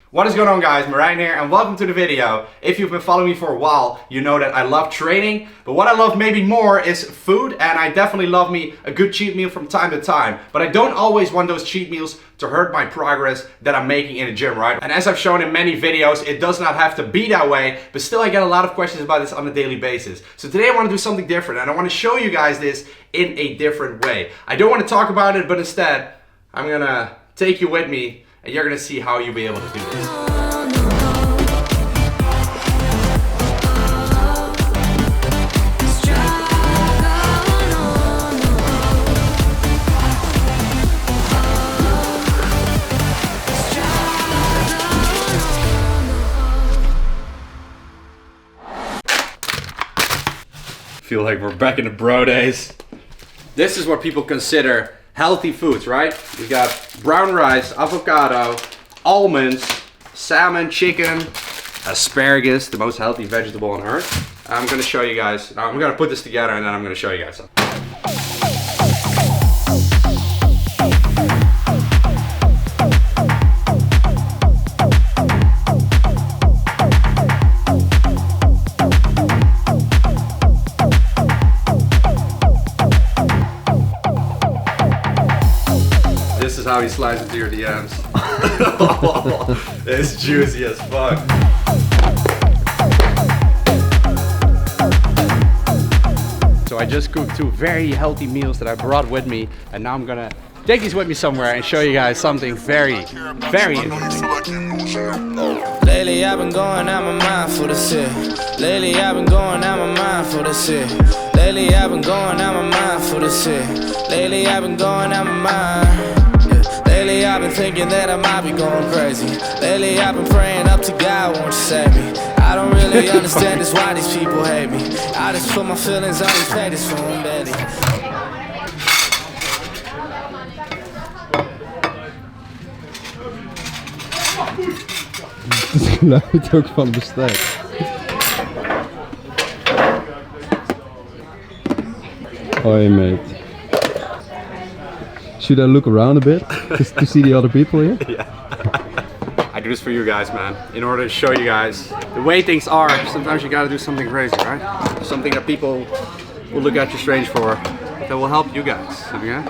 What is going on, guys? Marijn here and welcome to the video. If you've been following me for a while, you know that I love training, but what I love maybe more is food, and I definitely love me a good cheat meal from time to time. But I don't always want those cheat meals to hurt my progress that I'm making in the gym, right? And as I've shown in many videos, it does not have to be that way, but still I get a lot of questions about this on a daily basis. So today I want to do something different, and I want to show you guys this in a different way. I don't want to talk about it, but instead I'm gonna take you with me and you're gonna see how you'll be able to do this. Feel like we're back in the bro days. This is what people consider healthy foods, right? We got brown rice, avocado, almonds, salmon, chicken, asparagus, the most healthy vegetable on earth. I'm gonna show you guys, now I'm gonna put this together and then I'm gonna show you guys something. This is how he slides into your DMs. It's juicy as fuck. So I just cooked two very healthy meals that I brought with me, and now I'm gonna take these with me somewhere and show you guys something very interesting. Lately I've been going out my mind for the shit. Lately I've been going out my mind for the shit. Lately I've been going out my mind for the shit. Lately I've been going out my mind. Lately I've been thinking that I might be going crazy. Lately I've been praying up to God, won't you save me? I don't really understand this, why these people hate me. I just put my feelings on these pages for them, baby. Het geluid ook van bestek. Hoi mate. Should I look around a bit to see the other people here? Yeah. I do this for you guys, man. In order to show you guys the way things are, sometimes you gotta do something crazy, right? Something that people will look at you strange for, that will help you guys, okay?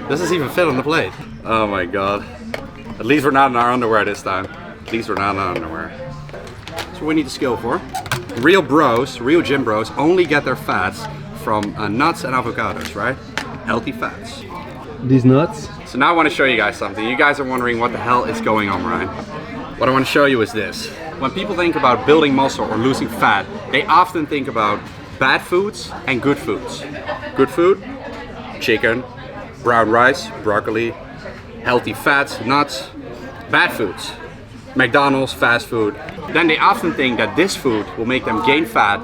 This doesn't even fit on the plate. Oh my god. At least we're not in our underwear this time. At least we're not in our underwear. That's what we need the skill for. Real bros, real gym bros, only get their fats from nuts and avocados, right? Healthy fats. These nuts? So now I want to show you guys something. You guys are wondering what the hell is going on, Ryan. What I want to show you is this. When people think about building muscle or losing fat, they often think about bad foods and good foods. Good food, chicken, brown rice, broccoli, healthy fats, nuts. Bad foods, McDonald's, fast food. Then they often think that this food will make them gain fat,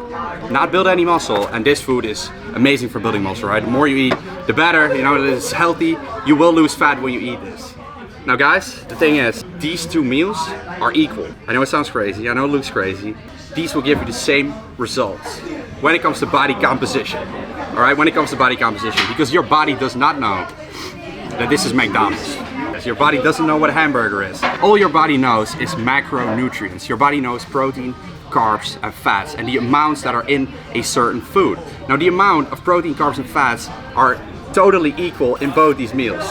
not build any muscle, and this food is amazing for building muscle, right? The more you eat, the better, you know, it's healthy. You will lose fat when you eat this. Now guys, the thing is, these two meals are equal. I know it sounds crazy, I know it looks crazy. These will give you the same results when it comes to body composition. All right, when it comes to body composition, because your body does not know that this is McDonald's. Your body doesn't know what a hamburger is. All your body knows is macronutrients. Your body knows protein, carbs, and fats, and the amounts that are in a certain food. Now the amount of protein, carbs, and fats are totally equal in both these meals.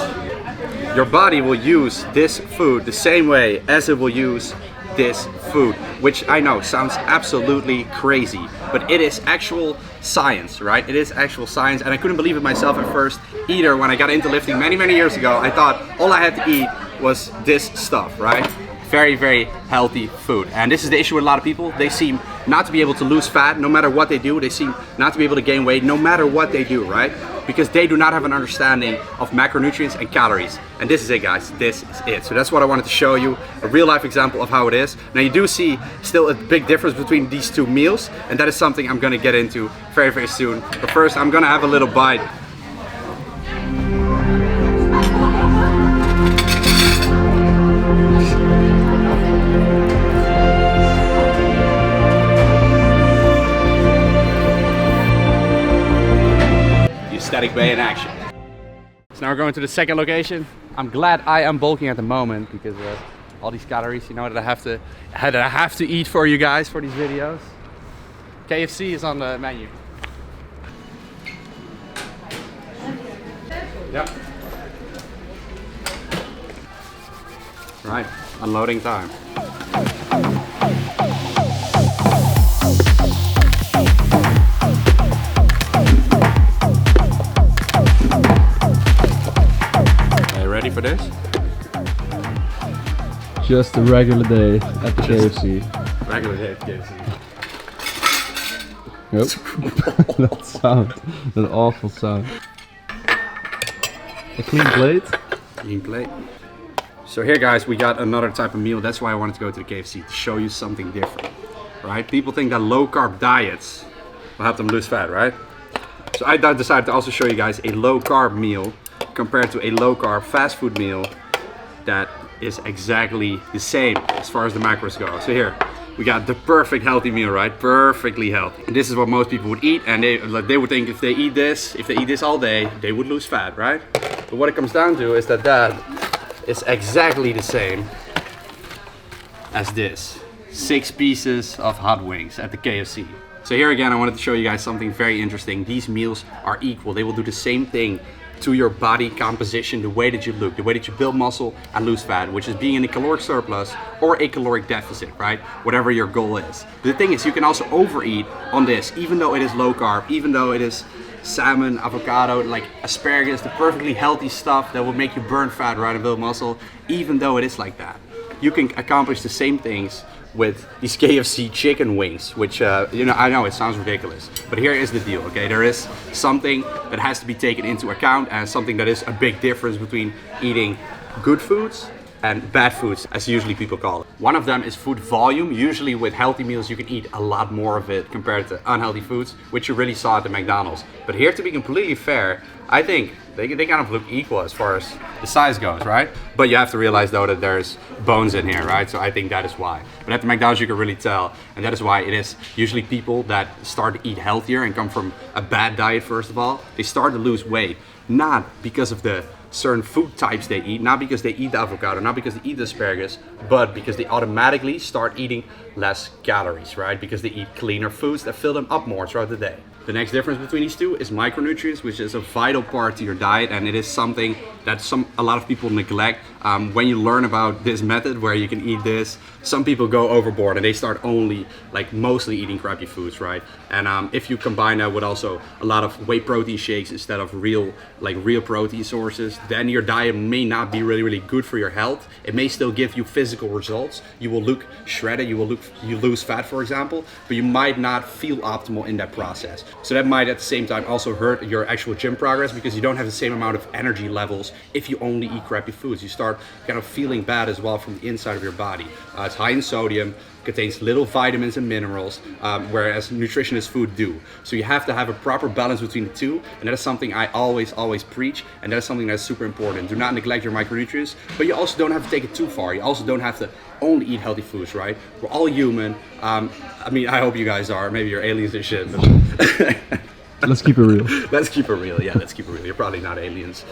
Your body will use this food the same way as it will use this food, which I know sounds absolutely crazy, but it is actual science, right? It is actual science, and I couldn't believe it myself at first either. When I got into lifting many years ago, I thought all I had to eat was this stuff, right? Very healthy food. And this is the issue with a lot of people. They seem not to be able to lose fat no matter what they do. They seem not to be able to gain weight no matter what they do, right? Because they do not have an understanding of macronutrients and calories. And this is it, guys. This is it. So that's what I wanted to show you, a real life example of how it is. Now you do see still a big difference between these two meals, and that is something I'm gonna get into very soon. But first I'm gonna have a little bite. Static Bay in action. So now we're going to the second location. I'm glad I am bulking at the moment because all these calories, you know, that I have to eat for you guys for these videos. KFC is on the menu. Yep. Right, unloading time. Are you ready for this? Just a regular day at the KFC. Regular day at KFC. Yep. That sound, that awful sound. A clean plate. Clean plate. So here guys, we got another type of meal. That's why I wanted to go to the KFC, to show you something different, right? People think that low carb diets will help them lose fat, right? So I decided to also show you guys a low carb meal compared to a low carb fast food meal that is exactly the same as far as the macros go. So here, we got the perfect healthy meal, right? Perfectly healthy. And this is what most people would eat, and they would think if they eat this all day, they would lose fat, right? But what it comes down to is that is exactly the same as this. 6 pieces of hot wings at the KFC. So here again, I wanted to show you guys something very interesting. These meals are equal. They will do the same thing to your body composition, the way that you look, the way that you build muscle and lose fat, which is being in a caloric surplus or a caloric deficit, right? Whatever your goal is. But the thing is, you can also overeat on this, even though it is low carb, even though it is salmon, avocado, like asparagus, the perfectly healthy stuff that will make you burn fat, right, and build muscle, even though it is like that. You can accomplish the same things with these KFC chicken wings, which, you know, I know it sounds ridiculous, but here is the deal, okay? There is something that has to be taken into account, and something that is a big difference between eating good foods and bad foods, as usually people call it. One of them is food volume. Usually with healthy meals, you can eat a lot more of it compared to unhealthy foods, which you really saw at the McDonald's. But here, to be completely fair, I think they kind of look equal as far as the size goes, right? But you have to realize though that there's bones in here, right? So I think that is why. But at the McDonald's you can really tell, and that is why it is usually people that start to eat healthier and come from a bad diet first of all, they start to lose weight, not because of the certain food types they eat, not because they eat the avocado, not because they eat the asparagus, but because they automatically start eating less calories, right? Because they eat cleaner foods that fill them up more throughout the day. The next difference between these two is micronutrients, which is a vital part to your diet, and it is something that a lot of people neglect. When you learn about this method where you can eat this, some people go overboard and they start only, like, mostly eating crappy foods, right? And if you combine that with also a lot of whey protein shakes instead of real protein sources, then your diet may not be really good for your health. It may still give you physical results. You will look shredded, you lose fat, for example, but you might not feel optimal in that process. So that might at the same time also hurt your actual gym progress, because you don't have the same amount of energy levels if you only eat crappy foods. You start kind of feeling bad as well from the inside of your body. It's high in sodium, contains little vitamins and minerals, whereas nutritionist food do. So you have to have a proper balance between the two, and that is something I always preach, and that is something that's super important. Do not neglect your micronutrients, but you also don't have to take it too far. You also don't have to only eat healthy foods, right? We're all human. I mean, I hope you guys are. Maybe you're aliens and shit. But Let's keep it real. Let's keep it real. Yeah, let's keep it real. You're probably not aliens.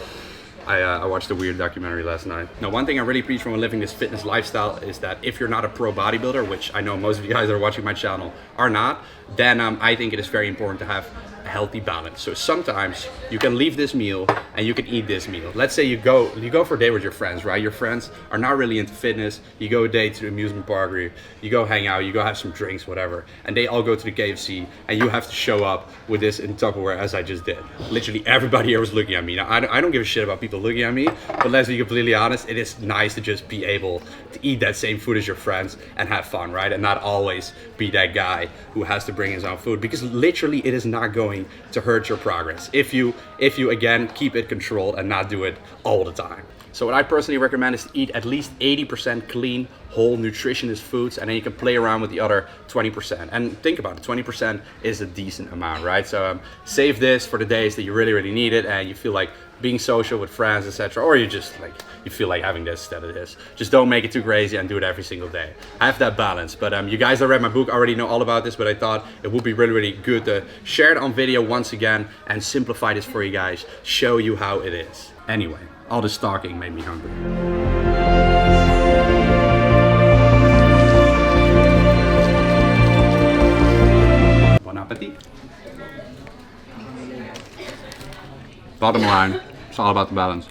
I watched a weird documentary last night. Now, one thing I really preach from living this fitness lifestyle is that if you're not a pro bodybuilder, which I know most of you guys that are watching my channel are not, then I think it is very important to have a healthy balance. So sometimes you can leave this meal and you can eat this meal. Let's say you go for a day with your friends, right? Your friends are not really into fitness. You go a day to the amusement park, or you go hang out, you go have some drinks, whatever, and they all go to the KFC, and you have to show up with this in Tupperware as I just did. Literally everybody here was looking at me. Now, I don't give a shit about people looking at me, but let's be completely honest, it is nice to just be able to eat that same food as your friends and have fun, right? And not always be that guy who has to bring his own food, because literally it is not going to hurt your progress if you again keep it controlled and not do it all the time. So what I personally recommend is to eat at least 80% clean, whole, nutritionist foods, and then you can play around with the other 20%. And think about it, 20% is a decent amount, right? So save this for the days that you really need it, and you feel like being social with friends, etc., or you feel like having this instead of this. Just don't make it too crazy and do it every single day. Have that balance. But you guys that read my book already know all about this, but I thought it would be really good to share it on video once again and simplify this for you guys, show you how it is. Anyway, all this talking made me hungry. Bottom line, it's all about the balance.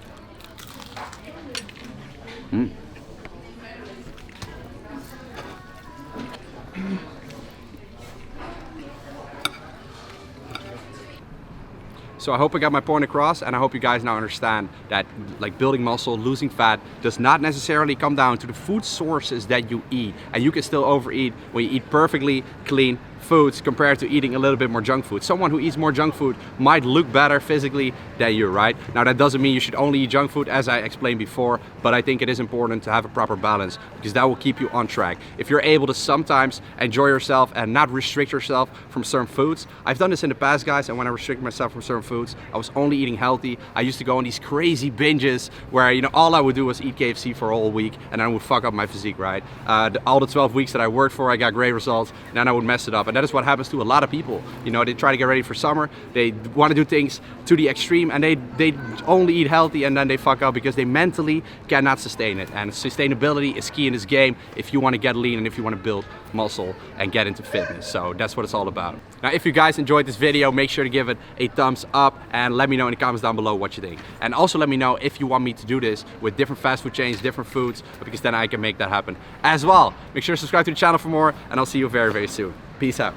So I hope I got my point across, and I hope you guys now understand that like building muscle, losing fat does not necessarily come down to the food sources that you eat. And you can still overeat when you eat perfectly clean foods compared to eating a little bit more junk food. Someone who eats more junk food might look better physically than you, right? Now that doesn't mean you should only eat junk food, as I explained before, but I think it is important to have a proper balance because that will keep you on track. If you're able to sometimes enjoy yourself and not restrict yourself from certain foods. I've done this in the past, guys, and when I restrict myself from certain foods, I was only eating healthy. I used to go on these crazy binges where, you know, all I would do was eat KFC for a whole week and I would fuck up my physique, right? All the 12 weeks that I worked for, I got great results, and then I would mess it up. And that is what happens to a lot of people. You know, they try to get ready for summer, they want to do things to the extreme, and they only eat healthy, and then they fuck up because they mentally cannot sustain it. And sustainability is key in this game if you want to get lean and if you want to build muscle and get into fitness. So that's what it's all about. Now, if you guys enjoyed this video, make sure to give it a thumbs up and let me know in the comments down below what you think. And also let me know if you want me to do this with different fast food chains, different foods, because then I can make that happen as well. Make sure to subscribe to the channel for more, and I'll see you very, very soon. Peace out.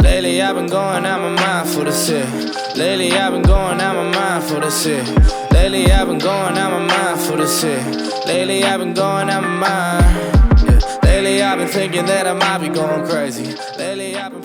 Lately I've been going out my mind for the shit. Lately I've been going out my mind for the shit. Lately I've been going out my mind for the shit. Lately I've been going out my mind. Yeah. Lately I've been thinking that I might be going crazy. Lately I've been